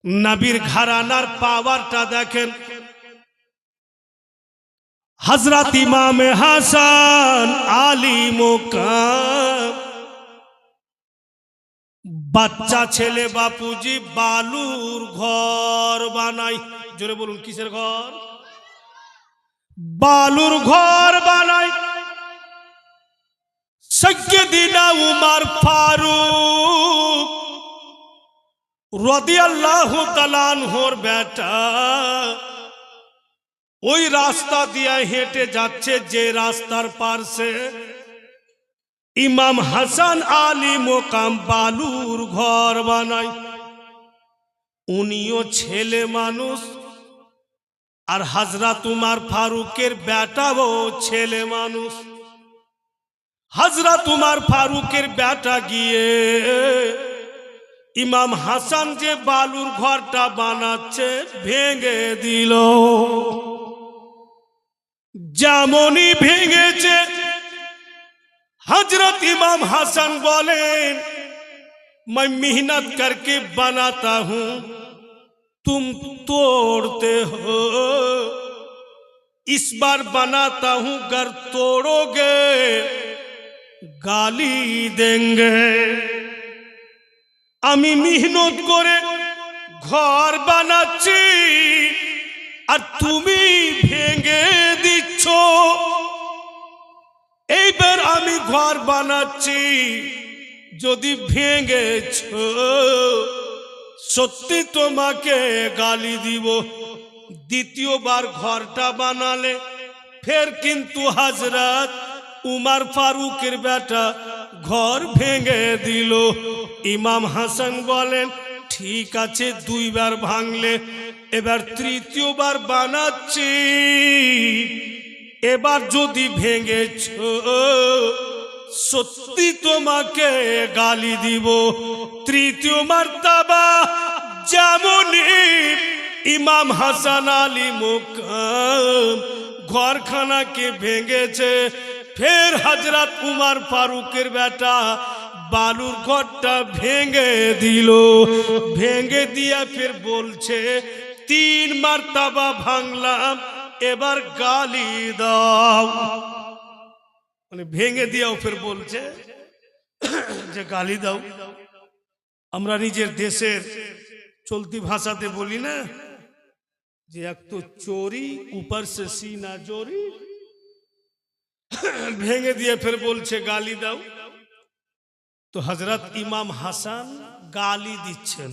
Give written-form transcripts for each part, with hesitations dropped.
নবীর ঘরানার পাওয়ারটা দেখেন। হযরত ইমাম হাসান আলী মুকাম বাচ্চা ছেলে বাপুজি বালুর ঘর বানাই। জোরে বলুন কিসের ঘর? বালুর ঘর বানাই। সাইয়্যিদিনা উমর ফারুক রাদিয়াল্লাহু তাআলা আনহুর বেটা ওই রাস্তা দিয়ে হেঁটে যাচ্ছে, যে রাস্তার পাশে ইমাম হাসান আলী মোকাম বালুর ঘর বানায়। উনিও ছেলে মানুষ, আর হযরত উমর ফারুকের বেটাও ছেলে মানুষ। হযরত উমর ফারুকের বেটা গিয়ে ইমাম হাসান যে বালুর ঘরটা বানাচ্ছে ভেঙে দিল। যেমনই ভেঙেছে, हजरत इमाम हसन बोले मैं मेहनत करके बनाता हूं, तुम तोड़ते हो। इस बार बनाता हूं, अगर तोड़ोगे गाली देंगे। আমি মেহনত করে ঘর বানাচ্ছি আর তুমি ভেঙে দিচ্ছ। এইবার আমি ঘর বানাচ্ছি, যদি ভেঙেছ সত্যি তোমাকে গালি দিব। দ্বিতীয়বার ঘরটা বানালে ফের কিন্তু হযরত উমর ফারুকের বেটা ঘর ভেঙে দিল। ইমাম হাসান বলেন ঠিক আছে, দুইবার ভাঙলে, এবার তৃতীয়বার বানাচ্ছি, এবার যদি ভেঙেছ সত্যি তোমাকে গালি দিব। তৃতীয় মর্তবা যেমনই ইমাম হাসান আলী মুকাম ঘরখানাকে ভেঙেছে, ফের হযরত উমর ফারুকের বেটা বালুর ঘরটা ভেঙে দিল। ভেঙে দিয়া ফের বলছে তিন মর্তবা ভাঙলাম, এবার গালি দাও। মানে ভেঙে দিয়াও ফের বলছে যে গালি দাও। আমরা নিজের দেশের চলতি ভাষাতে বলি না যে এক তো চোরি উপর সে সিনা জোরি। ভেঙে দিয়ে ফের বলছে গালি দাও। তো হযরত ইমাম হাসান গালি দিচ্ছেন।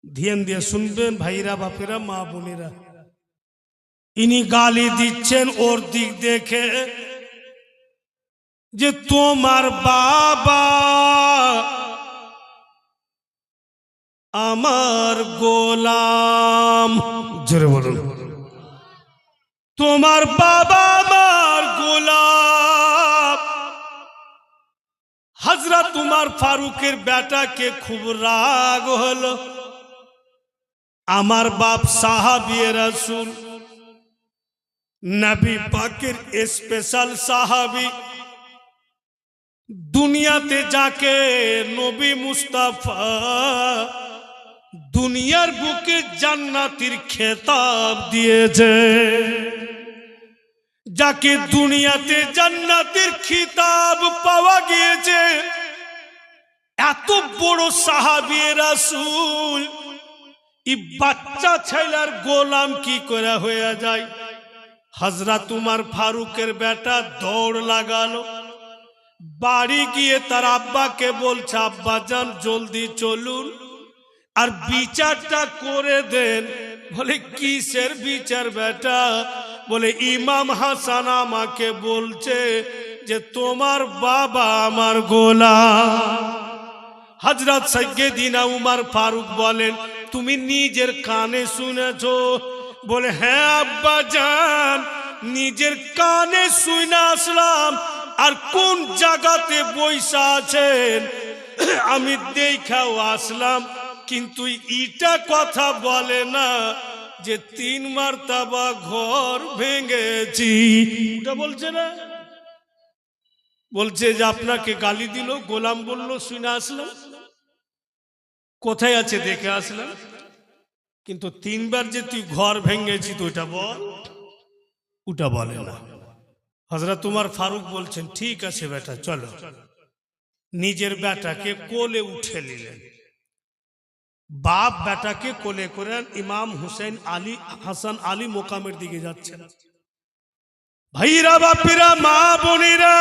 ধ্যান দিয়ে শুনবেন ভাইরা, বাপেরা, মা বোনেরা। ইনি গালি দিচ্ছেন ওর দিক দেখে যে তোমার বাবা আমার গোলাম। জোরে বলুন, তোমার বাবা আমার গোলাম। হযরত উমর ফারুকের বেটাকে খুব রাগ হলো। আমার বাপ সাহাবী রাসূল, নবী পাকের স্পেশাল সাহাবী, দুনিয়াতে যাকে নবী মুস্তাফা দুনিয়ার বুকে জান্নাতের খেতাব দিয়েছে, যাকে দুনিয়াতে জান্নাতের খিতাব পাওয়া গিয়েছে, এত বড় সাহাবী রাসূল এই বাচ্চা ছেলের গোলাম কি করে হয়ে যায়? হযরত উমর ফারুকের বেটা দৌড় লাগালো, বাড়ি গিয়ে তার আব্বাকে বলছে আব্বাজান জলদি চলুন আর বিচারটা করে দেন। বলে কিসের বিচার বেটা? বলে ইমাম হাসান আমাকে বলছে যে তোমার বাবা আমার গোলাম। হযরত সাইয়্যিদিনা উমর ফারুক বলেন তুমি নিজের কানে শুনেছো? বলে হ্যাঁ আব্বাজান, নিজের কানে শুনে আসলাম। আর কোন জায়গাতে বৈশা আছেন আমি দেখাও আসলাম, কিন্তু ইটা কথা বলে না যে তিন মর্তবা ঘর ভেঙেছি। ওটা বলছে না, বলছে যে আপনাকে গালি দিল, গোলাম বলল শুনে আসলাম। কোথায় আছে দেখে আসলাম, কিন্তু তিনবার যে তুই ঘর ভেঙেছি তো ওটা বল, ওটা বলে না। হযরত উমর ফারুক বলছেন ঠিক আছে বেটা চলো। নিজের বেটাকে কোলে উঠে নিলেন, বাপ বেটাকে কোলে করে ইমাম হুসেন আলী হাসান আলী মোকামের দিকে যাচ্ছেন। ভাইরা বাপিরা মা বোনেরা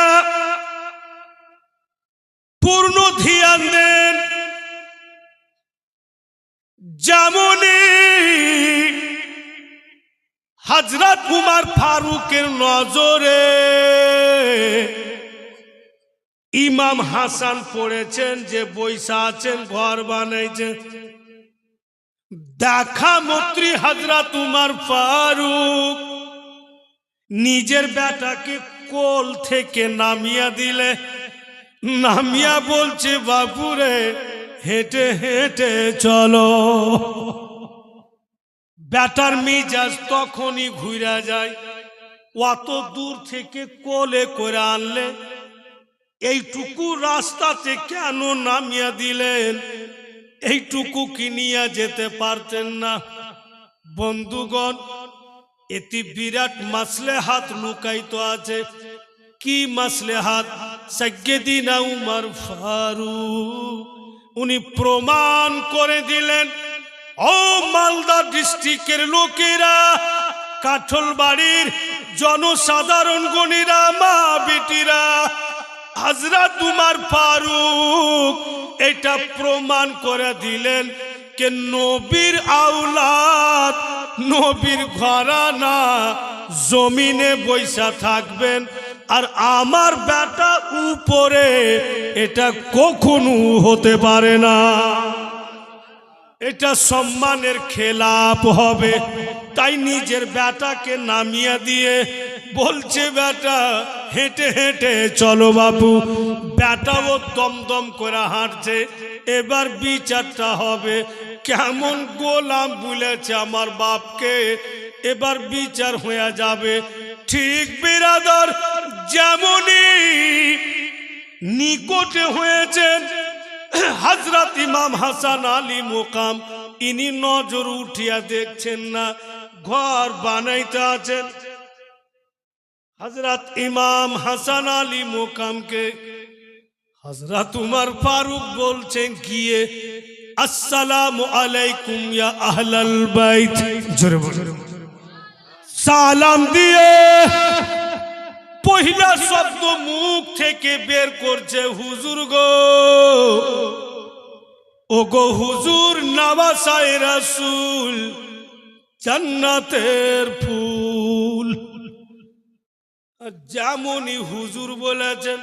পূর্ণ ধ্যান দেন। যেমনই হযরত উমর ফারুকের নজরে ইমাম হাসান পড়েছেন যে বৈশা আছেন ঘর বানাইছেন, দেখা মাত্র হযরত উমর ফারুক নিজের বেটাকে কোল থেকে নামিয়ে দিলে, নামিয়া বলছে বাপুরে হেঁটে হেঁটে চলো। বেটার মিজাজ তখনই ঘুরে যায়, অত দূর থেকে কোলে করে আনলে, এইটুকু রাস্তাতে কেন নামিয়ে দিলেন? এইটুকু কি নিয়ে যেতে পারতেন না? বন্ধুগণ, এতে বিরাট মাসলেহাত লুকায়িত আছে। কি মাসলেহাত? সাইয়্যিদিনা উমর ফারুক উনি প্রমাণ করে দিলেন, ও মালদা ডিস্ট্রিক্টের লোকেরা, কাঠলবাড়ির জনসাধারণ গণীরা, মা বেটিরা, হযরত উমর ফারুক এটা প্রমাণ করে দিলেন যে নবীর আওলাদ, নবীর ঘরানা জমিনে বৈশা থাকবেন, আর আমার বেটা উপরে, এটা কখনো হতে পারে না। এটা সম্মানের খেলাপ হবে। তাই নিজের বেটাকে নামিয়ে দিয়ে বলছে বেটা হেঁটে হেঁটে চলো বাবু। বেটাও দমদম করে হাঁটছে। এবার বিচারটা হবে, কেমন গোলাম বলেছে আমার বাপকে, এবার বিচার হয়ে যাবে। ঠিক বিরাদর, যেমনই নিকটে হয়েছেন হযরত ইমাম হাসান আলী মোকাম, ইনি নজর উঠিয়া দেখছেন না, ঘর বানাইতে আছেন। হযরত ইমাম হাসান আলী মোকামকে হযরত উমর ফারুক বলছেন গিয়ে, আসসালামু আলাইকুম ইয়া আহলাল বাইত, জোরে বলুন। সালাম দিয়ে পহিলা শব্দ মুখ থেকে বের করছে হুজুর গো, ও গো হুজুর নওয়াসায়ে রাসূল, জান্নাতের ফুল। যেমনই হুজুর বলেছেন,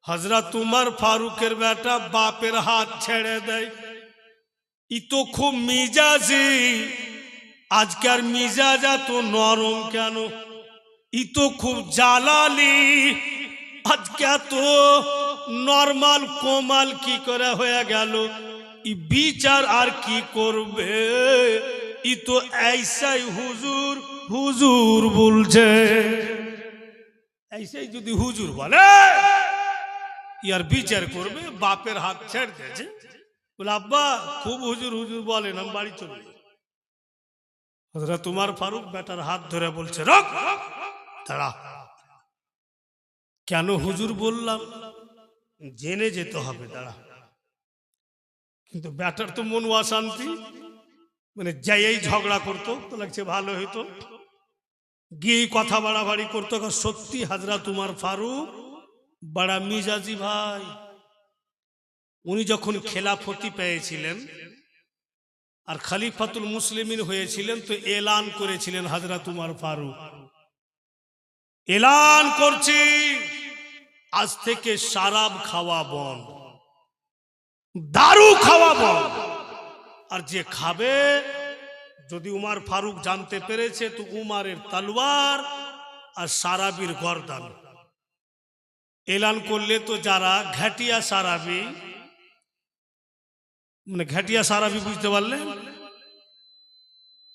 হযরত উমর ফারুকের বেটা বাপের হাত ছেড়ে দেয়। ই তো খুব মিজাজি, আজকার মিজাজ এত নরম কেন? ই তো খুব জালালি, আজকে এত নরমাল কোমাল কি করে হয়ে গেল? ই বিচার আর কি করবে? ই তো এইসাই হুজুর হুজুর বলছে। এইসাই যদি হুজুর বলে ইয়ার বিচার করবে, বাপের হাত ছেড়ে দিয়েছে, বলে আব্বা খুব হুজুর হুজুর বলেন, আমি বাড়ি চলে যাই। হযরত উমর ফারুক বেটার হাত ধরে বলছে রক, দাঁড়া। কেন হুজুর বললাম? জেনে যেতে হবে, দাঁড়া। কিন্তু বেটার তো মন অশান্তি, মানে যাই ঝগড়া করতো তো লাগছে ভালো হইতো, গিয়ে কথা বাড়াবাড়ি করতো। সত্যি হযরত উমর ফারুক বড়া মিজাজি ভাই। উনি যখন খেলাফতি পেয়েছিলেন আর খলিফাতুল মুসলিমিন হয়েছিলেন, তো এলান করেছিলেন হযরত উমর ফারুক, এলান করছি আজ থেকে শরাব খাওয়া বন্ধ, দারু খাওয়া বন্ধ, আর যে খাবে, যদি উমর ফারুক জানতে পেরেছে তো উমারের তলোয়ার আর সারাবির গর্দান। এলান করলে তো যারা ঘাটিয়া সারাবি, মানে ঘাটিয়া সারাবি বুঝতে পারলেন,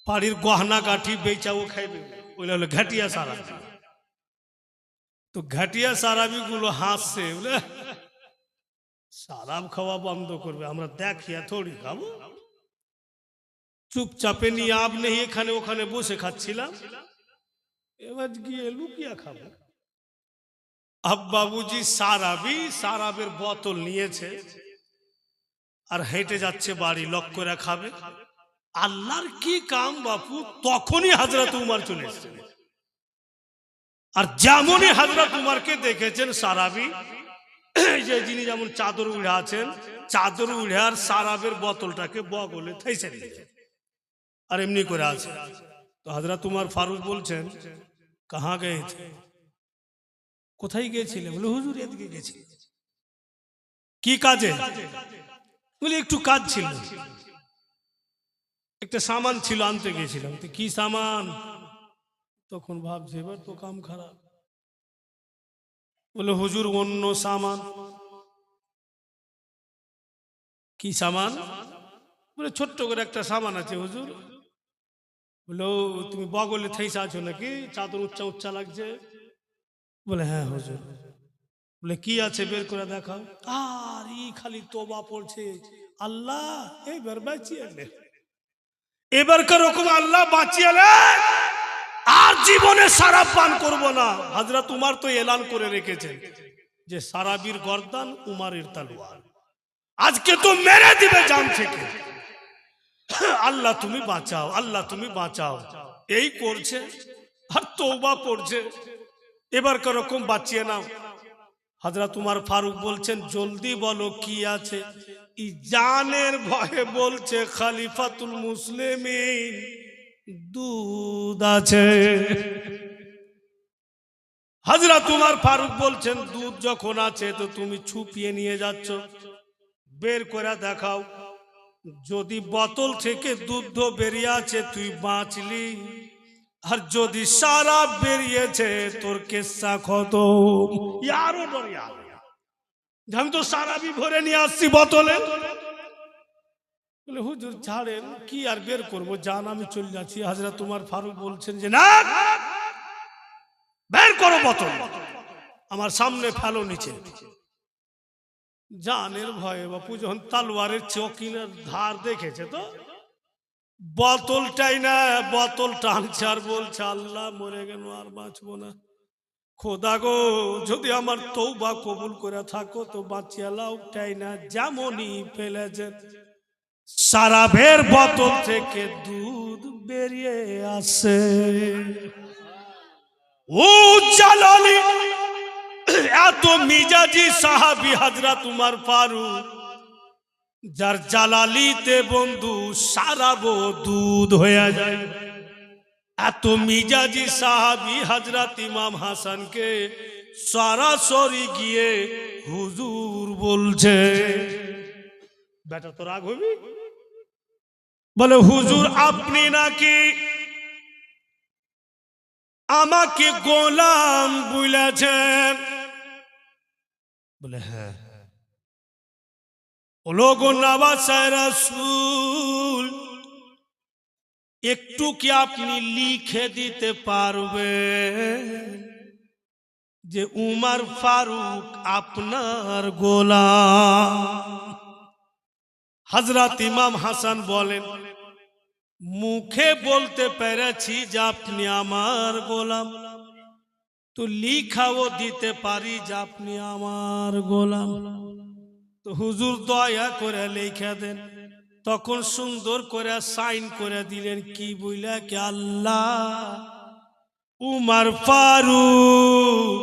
বাড়ির গহনা কাঠি বেচাও খাইবে, ওইটা হলো ঘাটিয়া সারাবি। তো ঘাটিয়া সারাবি গুলো হাসছে, বলে সারাব খাওয়া বন্ধ করবে, আমরা দেখিয়া থোড়ি খাবো। চুপচাপে নিয়ে আব নেই, এখানে ওখানে বসে খাচ্ছিলাম, এবার গিয়ে লুকিয়া খাবো। আব্বাবুজি সারাবের বোতল নিয়েছে আর হেঁটে যাচ্ছে বাড়ি, লক করে খাবে। আল্লাহর কি কাম বাপু, তখনই হযরত উমর চলে এসেছে। আর যেমনই হযরত উমরকে দেখেছেন সারাবি, যে যিনি যেমন চাদর উড়ে আছেন, চাদর উড়ে আর সারাবের বোতলটাকে বগলে ঠেসে দিয়েছে আর এমনি করে আছে। তো হযরত উমর ফারুক বলছেন, কাহা গয়ে থে, কোথায় গিয়েছিলেন? বলে হুজুর এদিকে গেছি। কি কাজে? বলে একটু কাজ ছিল, একটা সামান ছিল আনতে গেছিলাম। তো কি সামান? তখন ভাবছে এবার তো কাম খারাপ। বলে হুজুর অন্য সামান। কি সামান? বলে ছোট্ট করে একটা সামান আছে হুজুর। বলে তুমি বগলে থেইসা আছো নাকি, চাদর উচ্চা উচ্চা লাগছে? বলে হ্যাঁ হুজুর। বলে কি আছে বের করে দেখাও। আর ই খালি তোবা পড়ছে, আল্লাহ এবার বাঁচিয়ে নে, এবারকার রকম আল্লাহ বাঁচিয়ে নে, আর জীবনে সারাব পান করব না। হযরত উমর তো এলান করে রেখেছেন যে সারাবির গর্দান উমরের তলোয়ার, আজকে তো মেরে দিবে জান থেকে। আল্লাহ তুমি বাঁচাও, আল্লাহ তুমি বাঁচাও, এই করছে আর তওবা পড়ছে, এবারকার রকম বাঁচিয়ে নাও। হযরত উমর ফারুক বলছেন, জলদি বলো কি আছে। ই জানের ভয়ে বলছে, খলিফাতুল মুসলিমিন দুধ আছে। হযরত উমর ফারুক বলছেন, দুধ যখন আছে তো তুমি ছুপিয়ে নিয়ে যাচ্ছ, বের করে দেখাও। যদি বোতল থেকে দুধ বেরিয়ে আছে তুই বাঁচলি, আর যদি সারাব বেরিয়েছে তোর কেসা খতম। আরো ডরিয়া, আমি তো সারাবি ভরে নিয়ে আসছি বোতলে। বলে হুজুর ছাড়েন, কি আর বের করবো, জান আমি চলে যাচ্ছি। হযরত উমর ফারুক বলছেন যে না, বের করো বোতল, আমার সামনে ফেলো নিচে। জানের ভয়ে বাপু যখন তলোয়ারের চকিনের ধার দেখেছে, তো বোতলটাই না, বোতল টানছে আর বলছে, আল্লাহ মরে গেল আর বাঁচবো না, খোদা গো যদি আমার তওবা কবুল করে থাকো তো বাঁচিয়ে লাও। তাই না যেমনই ফেলেছে, সারাবের বোতল থেকে দুধ বেরিয়ে আসে। ও জালালি, এত মিজাজি সাহাবী হযরত উমর ফারুক, যার জালালিতে বন্ধু সারাবো দুধ হয়ে যায়। এত মিজাজি সাহাবী হযরত ইমাম হাসানকে সরাসরি গিয়ে হুজুর বলছে, বেটা তো রাগ হবি। বলে হুজুর আপনি নাকি আমাকে গোলাম বলেছেন? বলে হ্যাঁ। ও লোগো নওয়াসায়ে রাসূল, একটু কি আপনি লিখে দিতে পারবেন যে উমর ফারুক আপনার গোলাম? হযরত ইমাম হাসান বলেন, মুখে বলতে পেরেছি যে আপনি আমার গোলাম, তো লিখাও দিতে পারি যে আপনি আমার গোলাম। তো হুজুর দয়া করে লিখে দেন। তখন সুন্দর করে সাইন করে দিলেন, কি বইলা, কি আল্লাহ উমর ফারুক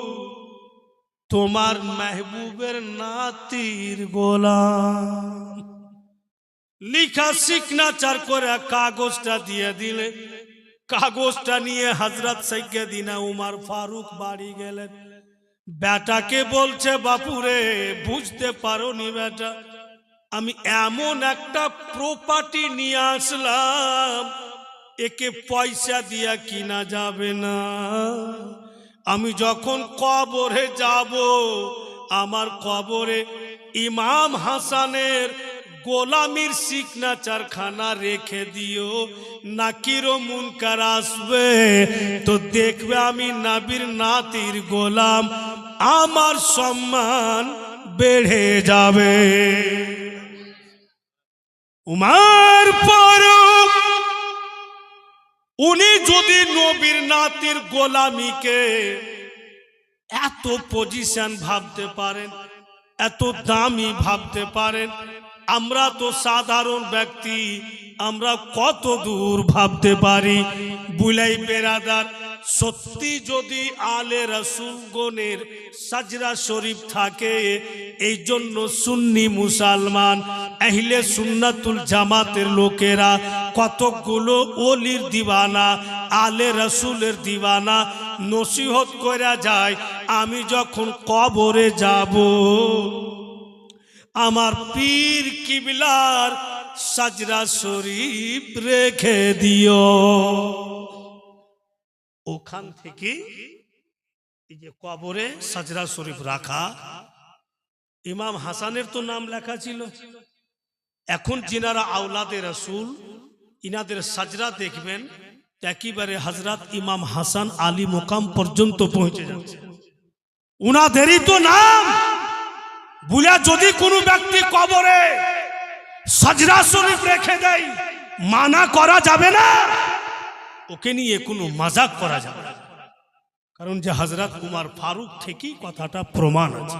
তোমার মেহবুবের নাতির গোলাম। লিখা সিগনেচার করে কাগজটা দিয়ে দিলে। কাগজটা নিয়ে হযরত সাইয়্যিদিনা উমর ফারুক বাড়ি গেলেন। বেটাকে বলছে, বাপুরে বুঝতে পারোনি বেটা, আমি এমন একটা প্রপার্টি নিয়ে আসলাম, একে পয়সা দিয়া কিনা যাবে না। আমি যখন কবরে যাব, আমার কবরে ইমাম হাসানের গোলামির সিগনেচার খানা রেখে দিও। নাকির ও মুনকার আসবে তো দেখবে আমি নবীর নাতির গোলাম, আমার সম্মান বেড়ে যাবে। উমর ফারুক উনি যদি নবীর নাতির গোলামিকে এত পজিশন ভাবতে পারেন, এত দামি ভাবতে পারেন, আমরা তো সাধারণ ব্যক্তি, আমরা কত দূর ভাবতে পারি। বুলাই বেরাদার, সত্যি যদি আলে রাসূলগণের সাজরা শরীফ থাকে, এই জন্য সুন্নি মুসলমান আহলে সুন্নাতুল জামাতের লোকেরা কতগুলো ওলির দিওয়ানা, আলে রাসূলের দিওয়ানা নসিহত করা যায়, আমি যখন কবরে যাব আমার পীর কিবলার সাজরা শরীফ রেখে দিও। ওখান থেকে এই যে কবরে সাজরা শরীফ রাখা, ইমাম হাসানের তো নাম লেখা ছিল। এখন যিনারা আওলাদে রাসূল, ইনাদের সাজরা দেখবেন একেবারে হযরত ইমাম হাসান আলী মুকাম পর্যন্ত পৌঁছে যাচ্ছে। উনাদেরই তো নাম বুলা যদি কোনো ব্যক্তি কবরে সাজরা শরীফ রেখে দেয়, মানা করা যাবে না, ওকে নিয়ে কোনো মজাক করা যাবে না। কারণ যে হযরত উমর ফারুক থেকেই কথাটা প্রমাণ আছে।